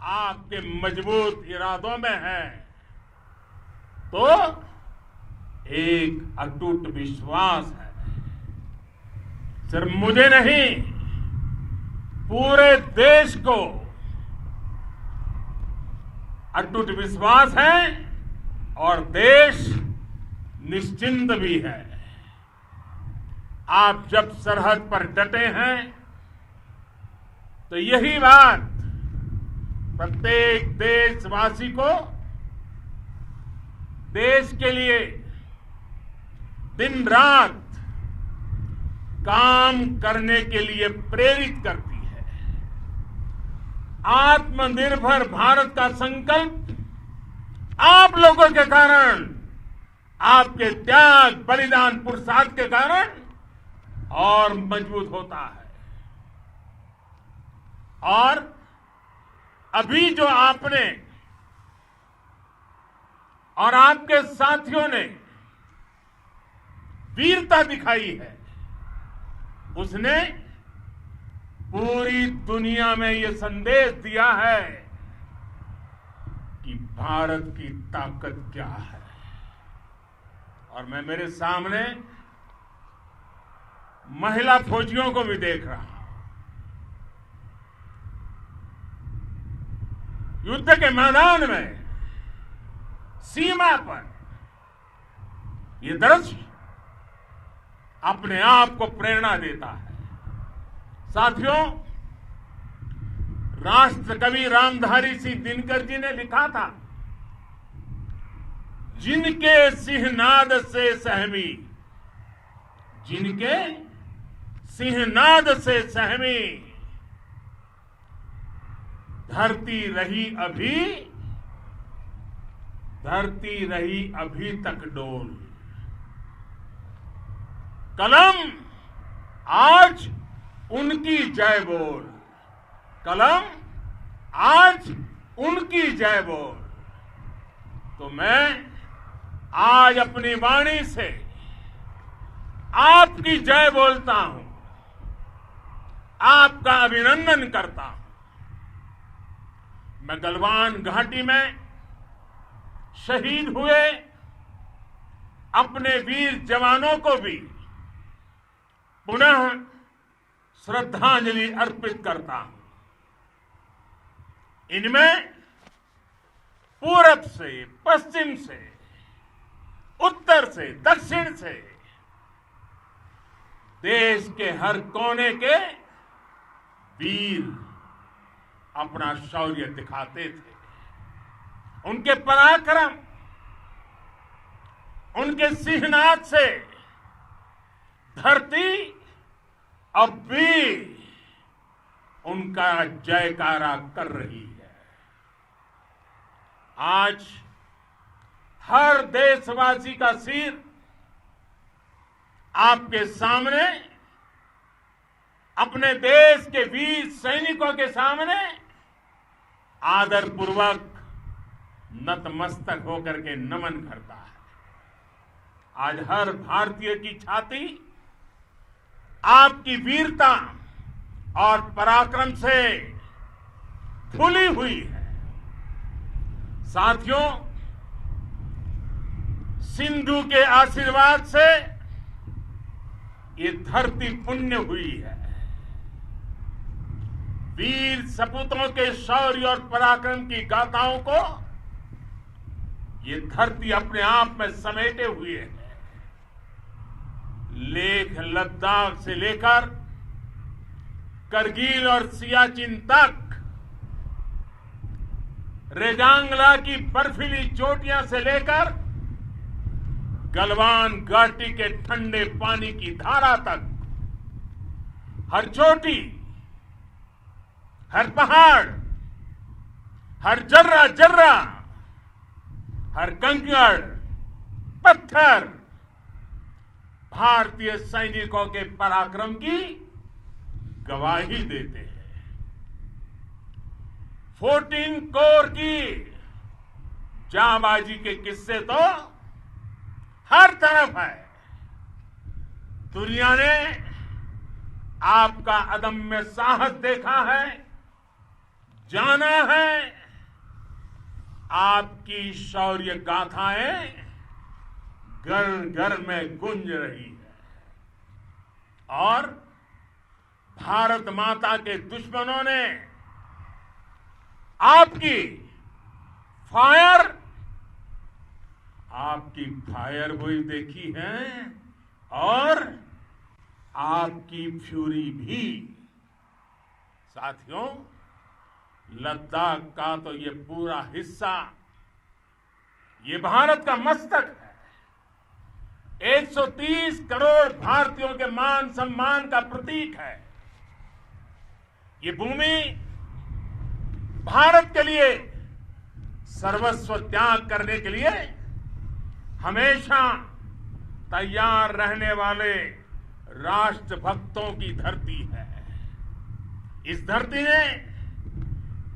आपके मजबूत इरादों में है तो एक अटूट विश्वास है। सिर्फ मुझे नहीं, पूरे देश को अटूट विश्वास है और देश निश्चिंत भी है। आप जब सरहद पर डटे हैं तो यही बात प्रत्येक देशवासी को देश के लिए दिन रात काम करने के लिए प्रेरित करती है। आत्मनिर्भर भारत का संकल्प आप लोगों के कारण, आपके त्याग बलिदान पुरुषार्थ के कारण और मजबूत होता है। और अभी जो आपने और आपके साथियों ने वीरता दिखाई है, उसने पूरी दुनिया में यह संदेश दिया है कि भारत की ताकत क्या है। और मैं मेरे सामने महिला फौजियों को भी देख रहा हूं। युद्ध के मैदान में, सीमा पर यह दृश्य अपने आप को प्रेरणा देता है। साथियों, राष्ट्र कवि रामधारी सिंह दिनकर जी ने लिखा था, जिनके सिंहनाद से सहमी, जिनके सिंहनाद से सहमी धरती रही अभी तक डोल। कलम आज उनकी जय बोल, कलम आज उनकी जय बोल। तो मैं आज अपनी वाणी से आपकी जय बोलता हूं, आपका अभिनंदन करता हूं। मैं गलवान घाटी में शहीद हुए अपने वीर जवानों को भी पुनः श्रद्धांजलि अर्पित करता हूं। इनमें पूरब से, पश्चिम से, उत्तर से, दक्षिण से देश के हर कोने के वीर अपना शौर्य दिखाते थे। उनके पराक्रम, उनके सिंहनाद से धरती अब भी उनका जयकारा कर रही है। आज हर देशवासी का सिर आपके सामने, अपने देश के वीर सैनिकों के सामने आदरपूर्वक नतमस्तक होकर के नमन करता है। आज हर भारतीय की छाती आपकी वीरता और पराक्रम से फूली हुई है। साथियों, सिंधु के आशीर्वाद से ये धरती पुण्य हुई है। वीर सपूतों के शौर्य और पराक्रम की गाथाओं को ये धरती अपने आप में समेटे हुए है। लेह लद्दाख से लेकर करगिल और सियाचिन तक, रेजांगला की बर्फीली चोटियां से लेकर गलवान घाटी के ठंडे पानी की धारा तक, हर चोटी, हर पहाड़, हर जर्रा जर्रा, हर कंकड़ पत्थर भारतीय सैनिकों के पराक्रम की गवाही देते हैं। 14 कोर की जांबाजी के किस्से तो हर तरफ है। दुनिया ने आपका अदम्य साहस देखा है, जाना है आपकी शौर्य गाथाएं घर घर में गूंज रही है और भारत माता के दुश्मनों ने आपकी फायर हुई देखी है और आपकी फ्यूरी भी। साथियों, लद्दाख का तो ये पूरा हिस्सा ये भारत का मस्तक है, 130 करोड़ भारतीयों के मान सम्मान का प्रतीक है। ये भूमि भारत के लिए सर्वस्व त्याग करने के लिए हमेशा तैयार रहने वाले राष्ट्रभक्तों की धरती है। इस धरती ने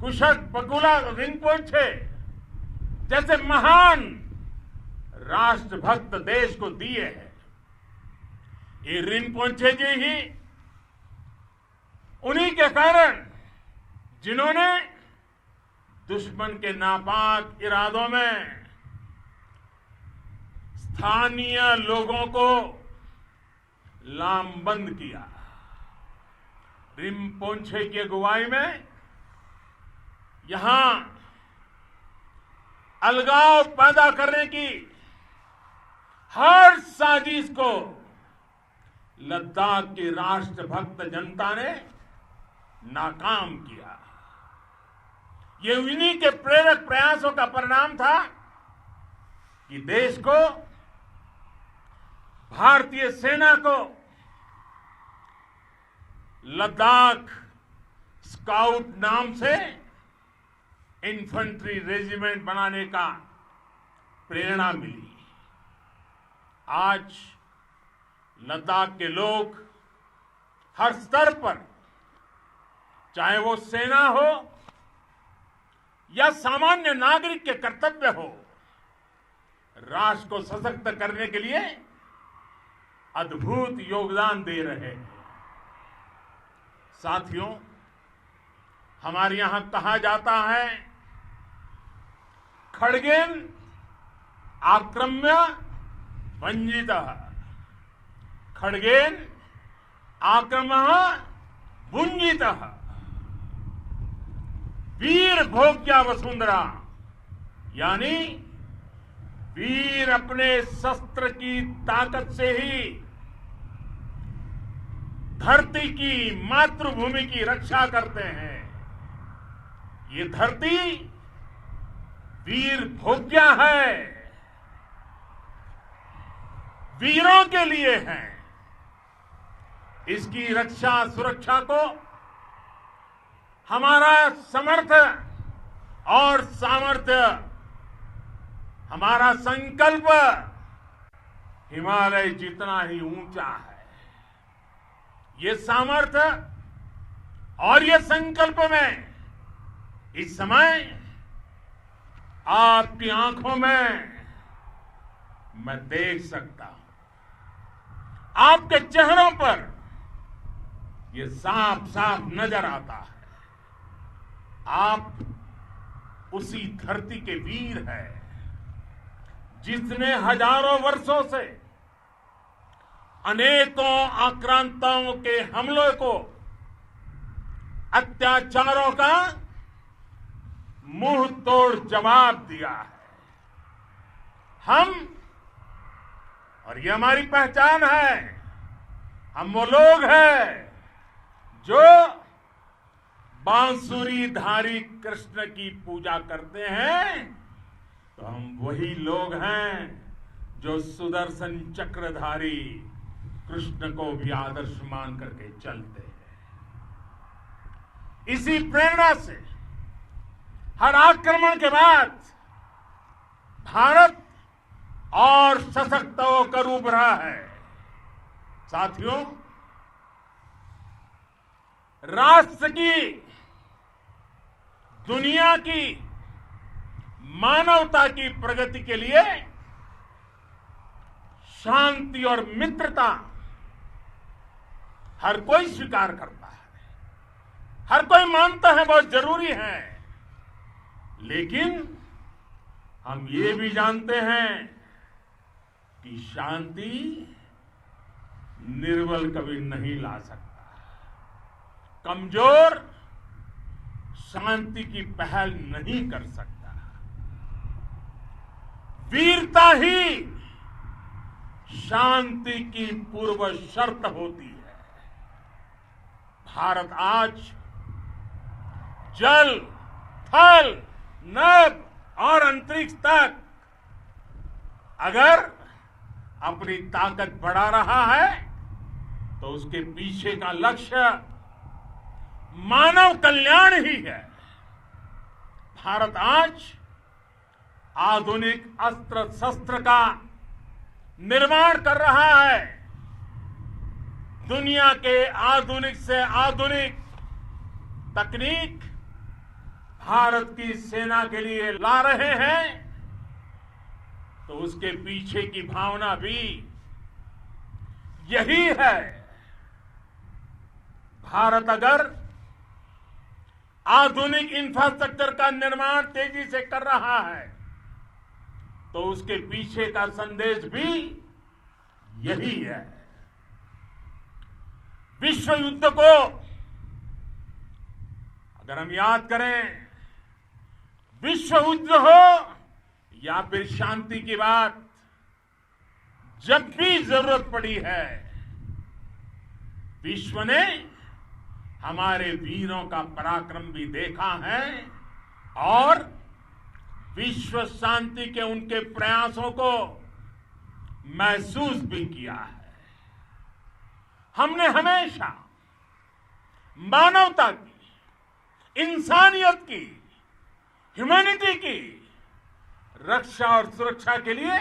कुशक बकुला रिम्पोछे जैसे महान राष्ट्रभक्त देश को दिए हैं। ये रिम्पोछे जी ही उन्हीं के कारण जिन्होंने दुश्मन के नापाक इरादों में स्थानीय लोगों को लामबंद किया। रिम्पोछे की अगुवाई में यहां अलगाव पैदा करने की हर साजिश को लद्दाख की राष्ट्रभक्त जनता ने नाकाम किया। ये उन्हीं के प्रेरक प्रयासों का परिणाम था कि देश को, भारतीय सेना को लद्दाख स्काउट नाम से इन्फेंट्री रेजिमेंट बनाने का प्रेरणा मिली। आज लद्दाख के लोग हर स्तर पर, चाहे वो सेना हो या सामान्य नागरिक के कर्तव्य हो, राष्ट्र को सशक्त करने के लिए अद्भुत योगदान दे रहे हैं। साथियों, हमारे यहां कहा जाता है, खड्गेन आक्रम्य भंजितः, खड्गेन आक्रम्य भुंजितः, वीर भोग्या वसुंधरा, यानी वीर अपने शस्त्र की ताकत से ही धरती की, मातृभूमि की रक्षा करते हैं। ये धरती वीर भोग्या है, वीरों के लिए है। इसकी रक्षा सुरक्षा को हमारा समर्थ और सामर्थ्य, हमारा संकल्प हिमालय जितना ही ऊंचा है। ये सामर्थ्य और ये संकल्प में इस समय आपकी आंखों में मैं देख सकता हूं। आपके चेहरों पर ये साफ साफ नजर आता है। आप उसी धरती के वीर हैं जिसने हजारों वर्षों से अनेकों आक्रांताओं के हमलों को, अत्याचारों का मुंह तोड़ जवाब दिया है। हम, और ये हमारी पहचान है, हम वो लोग हैं जो बांसुरीधारी कृष्ण की पूजा करते हैं, तो हम वही लोग हैं जो सुदर्शन चक्रधारी कृष्ण को भी आदर्श मान करके चलते हैं। इसी प्रेरणा से हर आक्रमण के बाद भारत और सशक्त होकर उभरा है। साथियों, राष्ट्र की, दुनिया की, मानवता की प्रगति के लिए शांति और मित्रता हर कोई स्वीकार करता है, हर कोई मानता है बहुत जरूरी है। लेकिन हम ये भी जानते हैं कि शांति निर्बल कभी नहीं ला सकता। कमजोर शांति की पहल नहीं कर सकता। वीरता ही शांति की पूर्व शर्त होती है। भारत आज जल, थल, नभ और अंतरिक्ष तक अगर अपनी ताकत बढ़ा रहा है तो उसके पीछे का लक्ष्य मानव कल्याण ही है। भारत आज आधुनिक अस्त्र शस्त्र का निर्माण कर रहा है। दुनिया के आधुनिक से आधुनिक तकनीक भारत की सेना के लिए ला रहे हैं, तो उसके पीछे की भावना भी यही है। भारत अगर आधुनिक इंफ्रास्ट्रक्चर का निर्माण तेजी से कर रहा है तो उसके पीछे का संदेश भी यही है। विश्व युद्ध को अगर हम याद करें, विश्व युद्ध हो या फिर शांति की बात, जब भी जरूरत पड़ी है विश्व ने हमारे वीरों का पराक्रम भी देखा है और विश्व शांति के उनके प्रयासों को महसूस भी किया है। हमने हमेशा मानवता की, इंसानियत की, ह्यूमैनिटी की रक्षा और सुरक्षा के लिए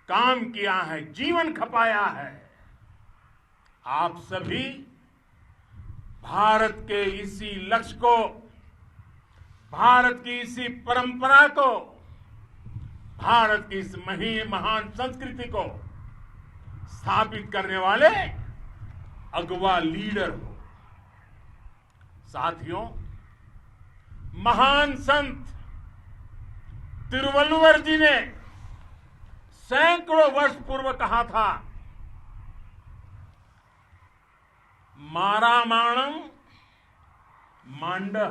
काम किया है, जीवन खपाया है। आप सभी भारत के इसी लक्ष्य को, भारत की इसी परंपरा को, भारत की इस महान संस्कृति को स्थापित करने वाले अगवा लीडर हो। साथियों, महान संत तिरुवल्लुवर जी ने सैकड़ों वर्ष पूर्व कहा था, मारामाणम मांडह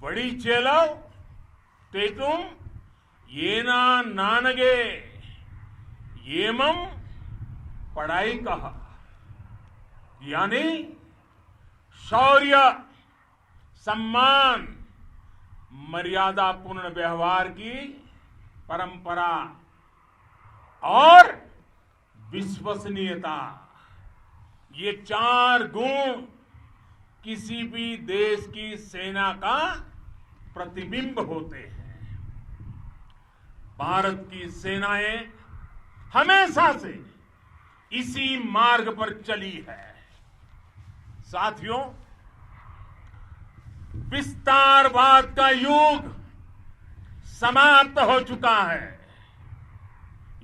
बड़ी चेलव ते तुम येना नानगे येमम पढ़ाई कहा। यानी शौर्य, सम्मान, मर्यादापूर्ण व्यवहार की परंपरा और विश्वसनीयता, ये चार गुण किसी भी देश की सेना का प्रतिबिंब होते हैं। भारत की सेनाएं हमेशा से इसी मार्ग पर चली है। साथियों, विस्तारवाद का युग समाप्त हो चुका है।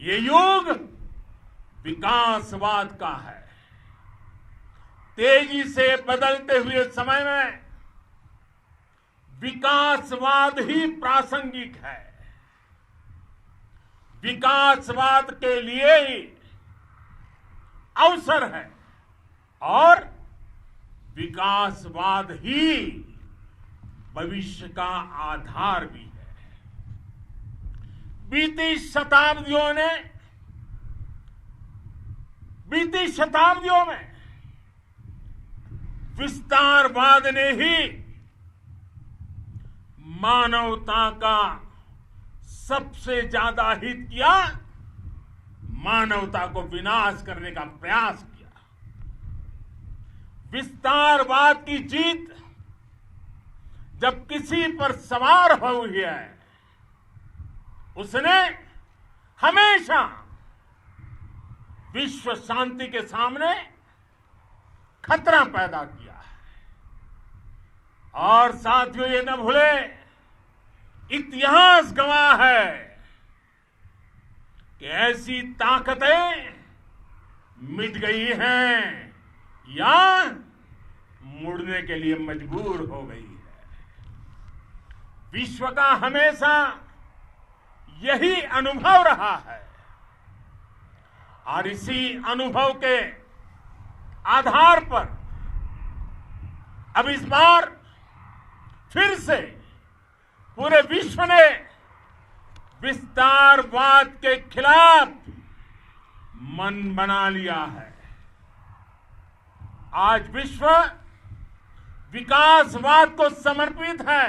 ये युग विकासवाद का है। तेजी से बदलते हुए समय में विकासवाद ही प्रासंगिक है। विकासवाद के लिए ही अवसर है और विकासवाद ही भविष्य का आधार भी है। बीती शताब्दियों में विस्तारवाद ने ही मानवता का सबसे ज्यादा हित किया, मानवता को विनाश करने का प्रयास किया। विस्तारवाद की जीत जब किसी पर सवार हुई है, उसने हमेशा विश्व शांति के सामने खतरा पैदा किया है। और साथियों, ये न भूले, इतिहास गवाह है कि ऐसी ताकतें मिट गई हैं या मुड़ने के लिए मजबूर हो गई है। विश्व का हमेशा यही अनुभव रहा है और इसी अनुभव के आधार पर अब इस बार फिर से पूरे विश्व ने विस्तारवाद के खिलाफ मन बना लिया है। आज विश्व विकासवाद को समर्पित है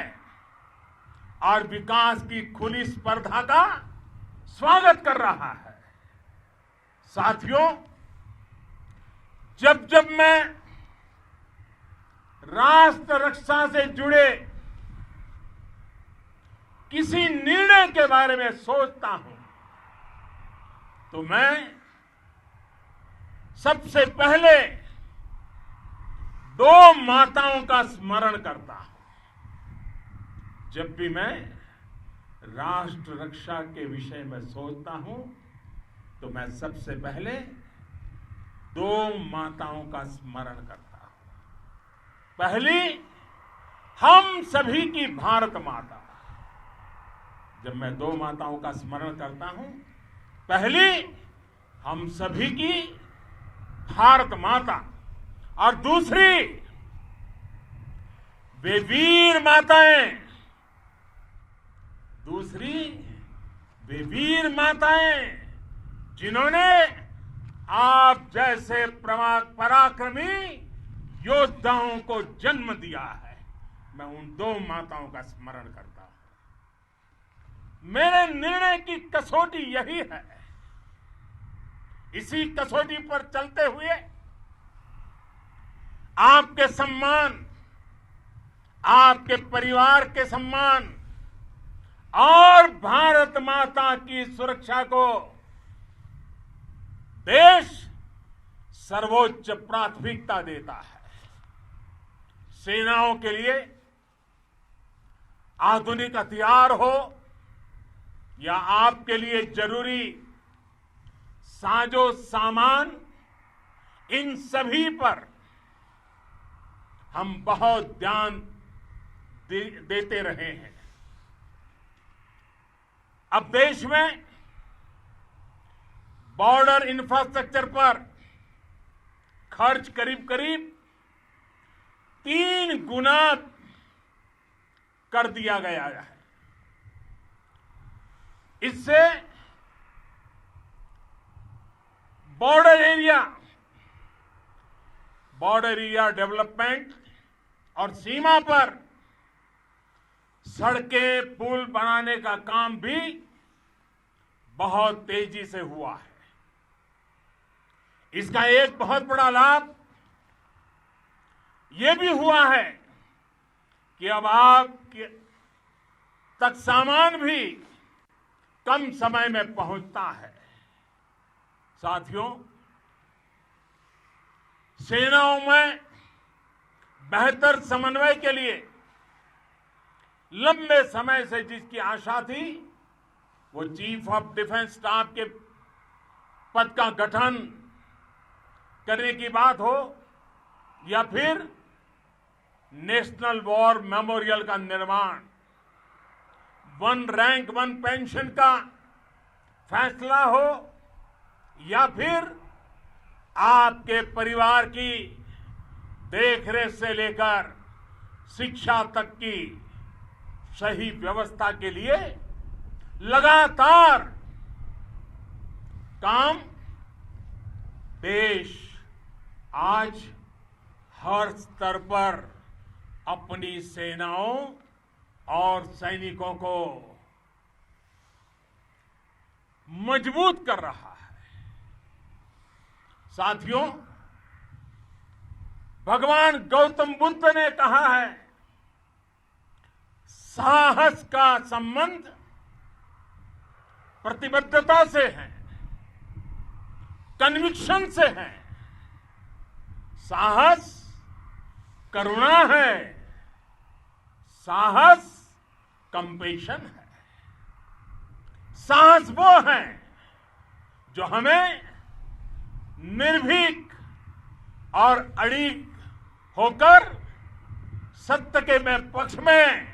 और विकास की खुली स्पर्धा का स्वागत कर रहा है। साथियों, जब जब मैं राष्ट्र रक्षा से जुड़े किसी निर्णय के बारे में सोचता हूं तो मैं सबसे पहले दो माताओं का स्मरण करता हूं। जब भी मैं राष्ट्र रक्षा के विषय में सोचता हूं तो मैं सबसे पहले दो माताओं का स्मरण करता हूं। पहली, हम सभी की भारत माता। जब मैं दो माताओं का स्मरण करता हूं, पहली हम सभी की भारत माता और दूसरी वे वीर माताएं, जिन्होंने आप जैसे पराक्रमी योद्धाओं को जन्म दिया है। मैं उन दो माताओं का स्मरण करता हूं। मेरे निर्णय की कसौटी यही है। इसी कसौटी पर चलते हुए आपके सम्मान, आपके परिवार के सम्मान और भारत माता की सुरक्षा को देश सर्वोच्च प्राथमिकता देता है। सेनाओं के लिए आधुनिक हथियार हो या आपके लिए जरूरी साजो सामान, इन सभी पर हम बहुत ध्यान देते रहे हैं। अब देश में बॉर्डर इंफ्रास्ट्रक्चर पर खर्च करीब 3 गुना कर दिया गया है। इससे बॉर्डर एरिया डेवलपमेंट और सीमा पर सड़कें, पुल बनाने का काम भी बहुत तेजी से हुआ है। इसका एक बहुत बड़ा लाभ ये भी हुआ है कि अब आप तक सामान भी कम समय में पहुंचता है। साथियों, सेनाओं में बेहतर समन्वय के लिए लंबे समय से जिसकी आशा थी, वो चीफ ऑफ डिफेंस स्टाफ के पद का गठन करने की बात हो या फिर नेशनल वॉर मेमोरियल का निर्माण, 1 रैंक 1 पेंशन का फैसला हो या फिर आपके परिवार की देखरेख से लेकर शिक्षा तक की सही व्यवस्था के लिए लगातार काम देश आज हर स्तर पर अपनी सेनाओं और सैनिकों को मजबूत कर रहा है। साथियों, भगवान गौतम बुद्ध ने कहा है, साहस का संबंध प्रतिबद्धता से है, कन्विक्शन से है। साहस करुणा है, साहस कंपेशन है। साहस वो है जो हमें निर्भीक और अड़िग होकर सत्य के पक्ष में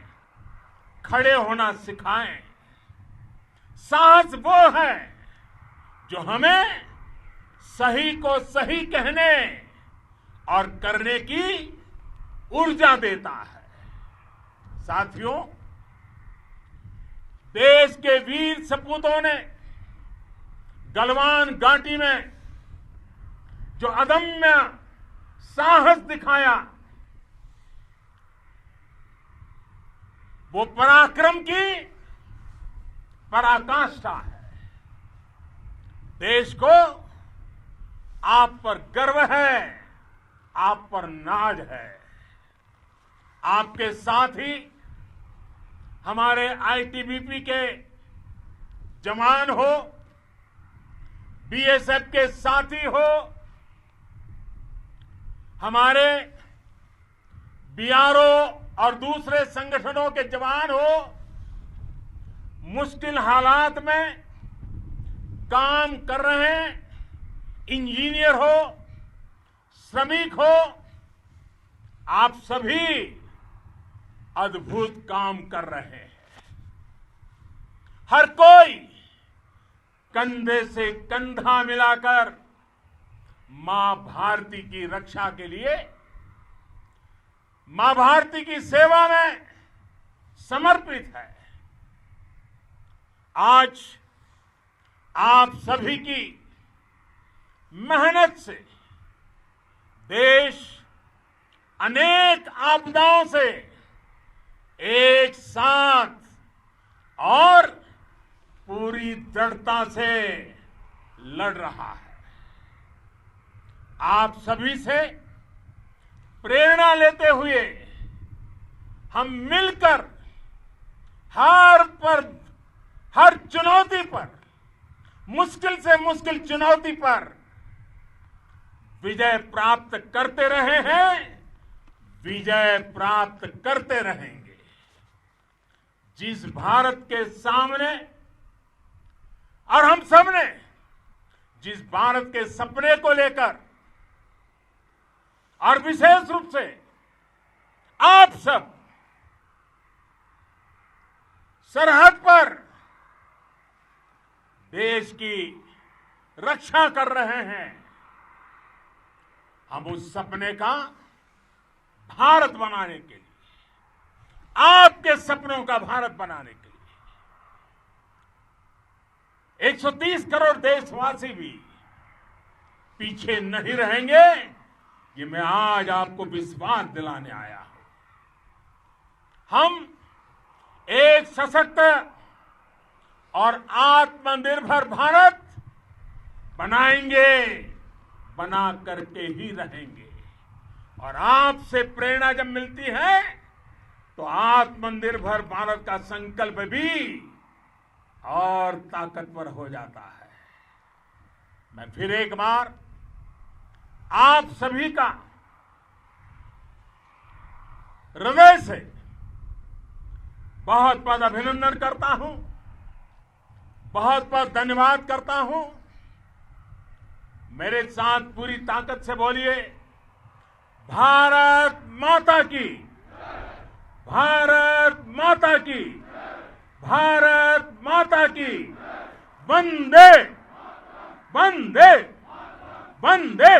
खड़े होना सिखाएं। साहस वो है जो हमें सही को सही कहने और करने की ऊर्जा देता है। साथियों, देश के वीर सपूतों ने गलवान घाटी में जो अदम्य साहस दिखाया, वो पराक्रम की पराकाष्ठा है। देश को आप पर गर्व है, आप पर नाज है। आपके साथ ही हमारे आईटीबीपी के जवान हो, बीएसएफ के साथी हो, हमारे बीआरओ और दूसरे संगठनों के जवान हो, मुश्किल हालात में काम कर रहे हैं, इंजीनियर हो, श्रमिक हो, आप सभी अद्भुत काम कर रहे हैं। हर कोई कंधे से कंधा मिलाकर मां भारती की रक्षा के लिए, मां भारती की सेवा में समर्पित है। आज आप सभी की मेहनत से देश अनेक आपदाओं से एक साथ और पूरी दृढ़ता से लड़ रहा है। आप सभी से प्रेरणा लेते हुए हम मिलकर हर चुनौती पर, मुश्किल से मुश्किल चुनौती पर विजय प्राप्त करते रहे हैं, विजय प्राप्त करते रहेंगे। जिस भारत के सामने और हम सबने जिस भारत के सपने को लेकर, और विशेष रूप से आप सब सरहद पर देश की रक्षा कर रहे हैं, हम उस सपने का भारत बनाने के लिए, आपके सपनों का भारत बनाने के लिए 130 करोड़ देशवासी भी पीछे नहीं रहेंगे, ये मैं आज आपको विश्वास दिलाने आया हूं। हम एक सशक्त और आत्मनिर्भर भारत बनाएंगे, बना करके ही रहेंगे। और आपसे प्रेरणा जब मिलती है तो आत्मनिर्भर भारत का संकल्प भी और ताकतवर हो जाता है। मैं फिर एक बार आप सभी का हृदय से बहुत बहुत अभिनंदन करता हूं, बहुत बहुत धन्यवाद करता हूं। मेरे साथ पूरी ताकत से बोलिए, भारत माता की, भारत माता की, भारत माता की, वंदे वंदे वंदे।